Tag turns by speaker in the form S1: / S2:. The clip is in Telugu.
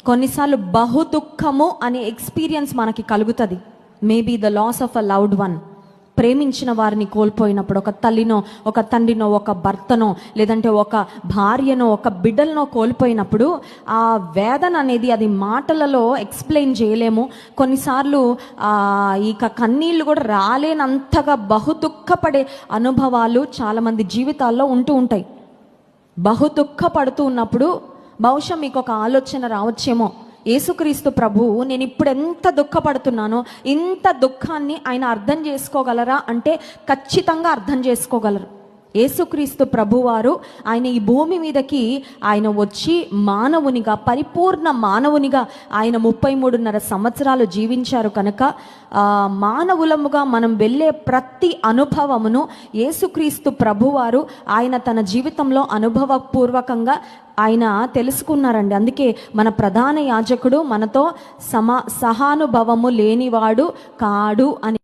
S1: కొన్నిసార్లు బహు దుఃఖము అనే ఎక్స్పీరియన్స్ మనకి కలుగుతుంది. Maybe the loss of a loved one, ప్రేమించిన వారిని కోల్పోయినప్పుడు, ఒక తల్లినో, ఒక తండ్రినో, ఒక భర్తనో, లేదంటే ఒక భార్యనో, ఒక బిడ్డలనో కోల్పోయినప్పుడు ఆ వేదన అనేది అది మాటలలో ఎక్స్ప్లెయిన్ చేయలేము. కొన్నిసార్లు ఇక కన్నీళ్ళు కూడా రాలేనంతగా బహు దుఃఖపడే అనుభవాలు చాలామంది జీవితాల్లో ఉంటూ ఉంటాయి. బహు దుఃఖపడుతూ ఉన్నప్పుడు బహుశా మీకు ఒక ఆలోచన రావచ్చేమో, యేసుక్రీస్తు ప్రభువు నేను ఇప్పుడు ఎంత దుఃఖపడుతున్నానో, ఇంత దుఃఖాన్ని ఆయన అర్థం చేసుకోగలరా అంటే ఖచ్చితంగా అర్థం చేసుకోగలరు. యేసుక్రీస్తు ప్రభువారు ఆయన ఈ భూమి మీదకి ఆయన వచ్చి మానవునిగా, పరిపూర్ణ మానవునిగా ఆయన 33.5 సంవత్సరాలు జీవించారు కనుక మానవులముగా మనం వెళ్ళే ప్రతి అనుభవమును యేసుక్రీస్తు ప్రభువారు ఆయన తన జీవితంలో అనుభవపూర్వకంగా ఆయన తెలుసుకున్నారండి. అందుకే మన ప్రధాన యాజకుడు మనతో సహానుభవము లేనివాడు కాడు అని